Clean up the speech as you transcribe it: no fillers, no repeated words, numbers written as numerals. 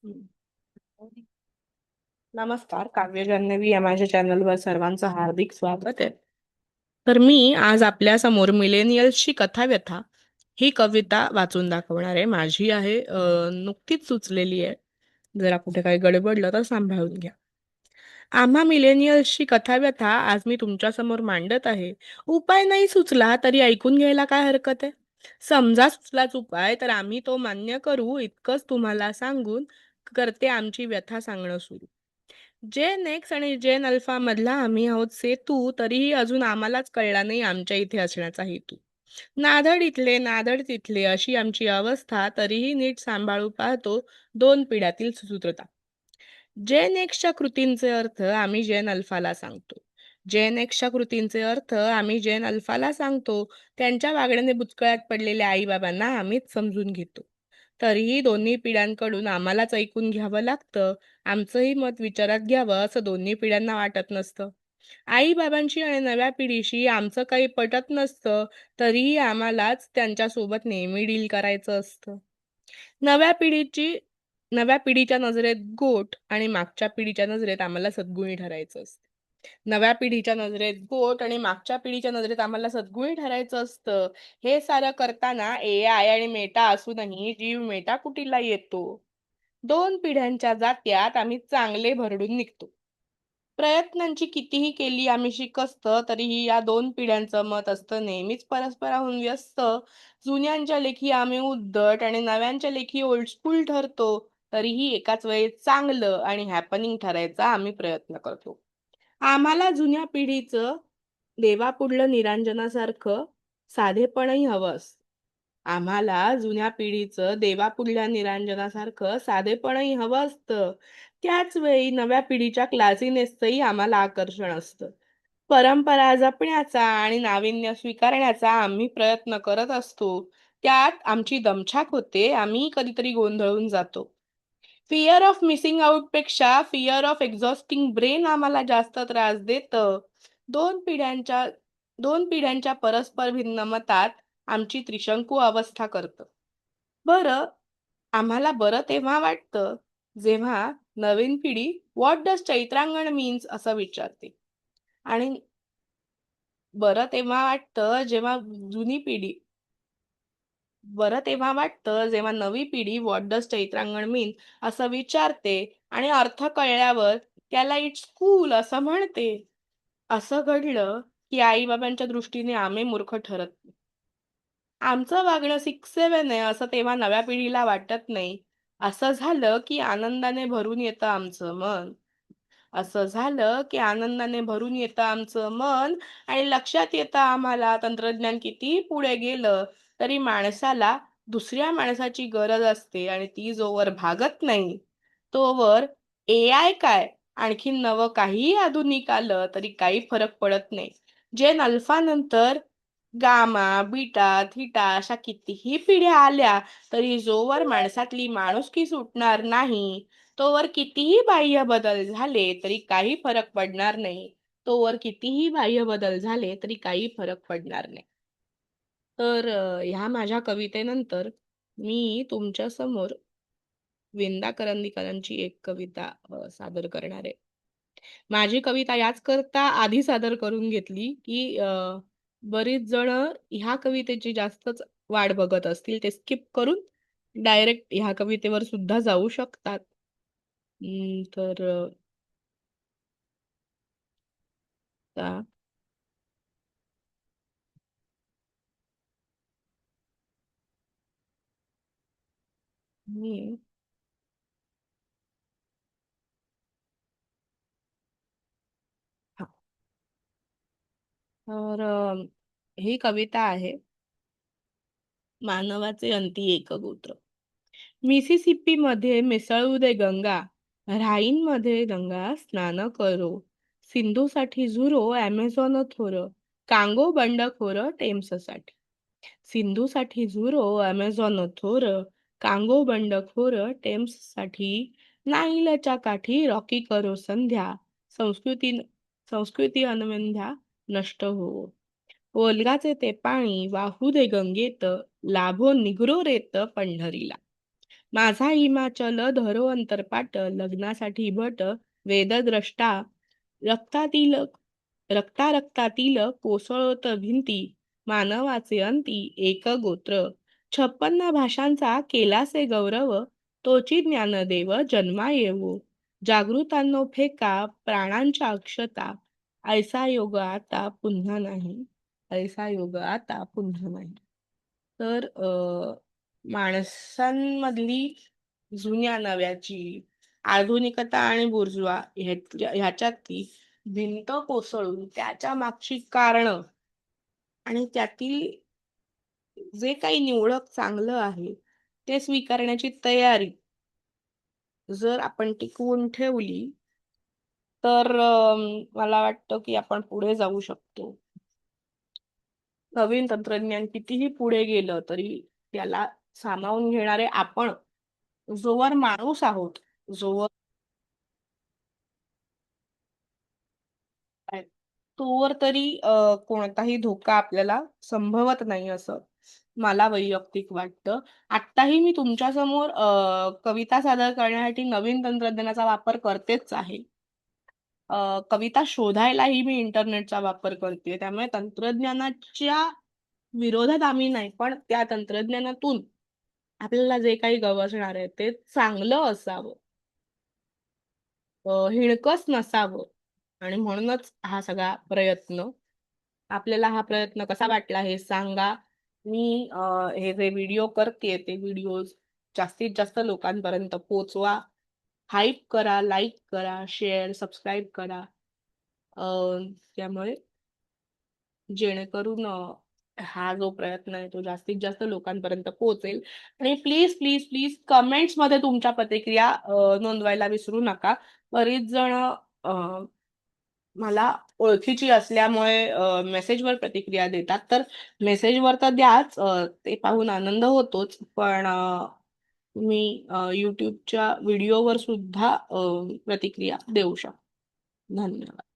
हम्म. नमस्कार, काव्य जान्हवी या माझ्या चॅनलवर सर्वांचं हार्दिक स्वागत आहे. तर मी आज आपल्या समोर मिलेनियल्सची कथाव्यथा ही कविता वाचून दाखवणार आहे. माझी आहे, नुकतीच सुचलेली आहे. जरा कुठे काही गडबडलं तर सांभाळून घ्या. आम्हा मिलेनियल्सची कथाव्यथा आज मी तुमच्या समोर मांडत आहे. उपाय नाही सुचला तरी ऐकून घ्यायला काय हरकत आहे? समजा सुचलाच उपाय तर आम्ही तो मान्य करू इतकंच तुम्हाला सांगून करते आमची व्यथा सांगणं सुरू. जेन एक्स आणि जेन अल्फा मधला आम्ही आहोत सेतू, तरीही अजून आम्हालाच कळला नाही आमच्या इथे असण्याचा हेतू. नाधड इथले नाधड तिथले अशी आमची अवस्था, तरीही नीट सांभाळू पाहतो दोन पिढ्यातील सुसूत्रता. जेन एक्सच्या कृतींचे अर्थ आम्ही जेन अल्फाला सांगतो. जेन एक्सच्या कृतींचे अर्थ आम्ही जेन अल्फाला सांगतो. त्यांच्या वागण्याने बुचकळ्यात पडलेल्या आईबाबांना आम्हीच समजून घेतो. तरीही दोन्ही पिढ्यांकडून आम्हालाच ऐकून घ्यावं लागतं. आमचंही मत विचारात घ्यावं असं दोन्ही पिढ्यांना वाटत नसतं. आई-बाबांशी आणि नव्या पिढीशी आमचं काही पटत नसतं, तरीही आम्हालाच त्यांच्यासोबत नेहमी डील करायचं असतं. नव्या पिढीची नव्या पिढीच्या नजरेत गोट आणि मागच्या पिढीच्या नजरेत आम्हाला सद्गुणी ठरायचं असतं. नव्या पिढीच्या नजरेत गोट आणि मागच्या पिढीच्या नजरेत आम्हाला सद्गुणी ठरायचं असतं. हे सारं करताना AI आणि मेटा असूनही जीव मेटाकुटीला येतो. दोन पिढ्यांच्या जात्यात आम्ही चांगले भरडून निघतो. प्रयत्नांची कितीही केली आम्ही शिकस्त, तरीही या दोन पिढ्यांचं मत असतं नेहमीच परस्पराहून व्यस्त. जुन्यांच्या लेखी आम्ही उद्धट आणि नव्यांच्या लेखी ओल्डस्कूल ठरतो. तरीही एकाच वेळी चांगलं आणि हॅपनिंग ठरायचा आम्ही प्रयत्न करतो. आम्हाला जुन्या पिढीचं देवापुढलं निरांजनासारखं साधेपणही हवं असतं. आम्हाला जुन्या पिढीचं देवापुढल्या निरांजनासारखं साधेपणही हवं असतं. त्याच वेळी नव्या पिढीच्या क्लासीनेसचंही आम्हाला आकर्षण असतं. परंपरा जपण्याचा आणि नाविन्य स्वीकारण्याचा आम्ही प्रयत्न करत असतो. त्यात आमची दमछाक होते. आम्ही कधीतरी गोंधळून जातो. फिअर ऑफ मिसिंग आउट पेक्षा फिअर ऑफ एक्झॉस्टिंग ब्रेन आम्हाला जास्त त्रास देतं. दोन पिढ्यांच्या दोन पिढ्यांच्या परस्पर भिन्न मतात आमची त्रिशंकू अवस्था करतं. बरं, आम्हाला बरं तेव्हा वाटतं, जेव्हा नवीन पिढी "व्हॉट डज चैत्रांगण मीन्स?" असं विचारते. आणि बरं तेव्हा वाटतं, जेव्हा जुनी पिढी बरं तेव्हा वाटतं, जेव्हा नवी पिढी "व्हॉट डज चैत्रांगण मीन?" असं विचारते आणि अर्थ कळल्यावर त्याला "इट्स कूल" असं म्हणते. असं घडलं, की आई-बाबांच्या दृष्टीने आम्ही मूर्ख ठरत नाही. आमचं वागणं 6-7 आहे असं तेव्हा नव्या पिढीला वाटत नाही. असं झालं, की आनंदाने भरून येतं आमचं मन. असं झालं, की आनंदाने भरून येतं आमचं मन आणि लक्षात येतं आम्हाला तंत्रज्ञान कितीही पुढे गेलं, तरी माणसाला दुसऱ्या माणसाची गरज असते आणि ती जोवर भागत नाही, तोवर AI काय, आणखीन नवं काहीही आधुनिक आलं तरी काही फरक पडत नाही. जेन अल्फानंतर गामा, बीटा, थीटा अशा कितीही पिढ्या आल्या, तरी जोवर माणसातली माणुसकी सुटणार नाही, तोवर कितीही बाह्य बदल झाले तरी काही फरक पडणार नाही. तोवर कितीही बाह्य बदल झाले तरी काही फरक पडणार नाही. तर ह्या माझ्या कवितेनंतर मी तुमच्या समोर विंदा करंदीकरांची एक कविता सादर करणार आहे. माझी कविता याच करता आधी सादर करून घेतली, की बरीच जण ह्या कवितेची जास्तच वाट बघत असतील. ते स्किप करून डायरेक्ट ह्या कवितेवर सुद्धा जाऊ शकतात. तर आता मी हां. तर ही कविता आहे मानवाचे अंती एकगोत्र. मिसिसिप्पीमध्ये मिसळू दे गंगा, ऱ्हाईनमध्ये गंगा स्नान करो. सिंधूसाठी झुरो ॲमेझॉन थोर, कांगो बंडखोर टेम्ससाठी. सिंधूसाठी झुरो ॲमेझॉन थोर, कांगो बंडखोर टेम्ससाठी. नाईलच्या काठी रॉकी करो संध्या, संस्कृती संस्कृती अनवंध्या नष्ट हो. ओलगाचे ते पाणी वाहू दे गंगेत, लाभो निग्रो रेत पंढरीला. माझा हिमाचल धरो अंतरपाट लग्नासाठी भट वेदद्रष्टा रक्तातील रक्तातील कोसळत भिंती मानवाचे अंती एक गोत्र 56 भाषांचा केलासे गौरव तोची ज्ञानदेव जन्मा येवो जागृतांनो फेका प्राणांच्या अक्षता ऐसा योग आता पुन्हा नाही ऐसा योग आता पुन्हा नाही तर माणसांमधली जुन्या नव्याची आधुनिकता आणि बुर्जुआ ह्याच्यातली भिंत कोसळून त्याच्या मागची कारण आणि त्यातील जे काही निवडक चांगलं आहे ते स्वीकारण्याची तयारी जर आपण टिकवून ठेवली तर मला वाटतं की आपण पुढे जाऊ शकतो नवीन तंत्रज्ञान कितीही पुढे गेलं तरी त्याला सामावून घेणारे आपण जोवर माणूस आहोत जोवर तोवर तरी कोणताही धोका आपल्याला संभवत नाही असं मला वैयक्तिक वाटतं आत्ताही मी तुमच्या समोर कविता सादर करण्यासाठी नवीन तंत्रज्ञानाचा वापर करतेच आहे कविता शोधायलाही मी इंटरनेटचा वापर करते त्यामुळे तंत्रज्ञानाच्या विरोधात आम्ही नाही पण त्या तंत्रज्ञानातून आपल्याला जे काही गवसणार आहे ते चांगलं असावं हिणकस नसावं आणि म्हणूनच हा सगळा प्रयत्न आपल्याला हा प्रयत्न कसा वाटला हे सांगा मी हे जे व्हिडिओ करते ते व्हिडिओ जास्तीत जास्त लोकांपर्यंत पोचवा हाईप करा लाईक करा शेअर सबस्क्राईब करा त्यामुळे जेणेकरून हा जो प्रयत्न आहे तो जास्तीत जास्त लोकांपर्यंत पोहोचेल आणि प्लीज प्लीज प्लीज कमेंट्स मध्ये तुमच्या प्रतिक्रिया नोंदवायला विसरू नका बरीच जण मला ओळखीची असल्यामुळे मेसेजवर प्रतिक्रिया देतात तर मेसेजवर तर द्याच ते पाहून आनंद होतोच पण मी युट्यूबच्या व्हिडिओवर सुद्धा प्रतिक्रिया देऊ शकतो धन्यवाद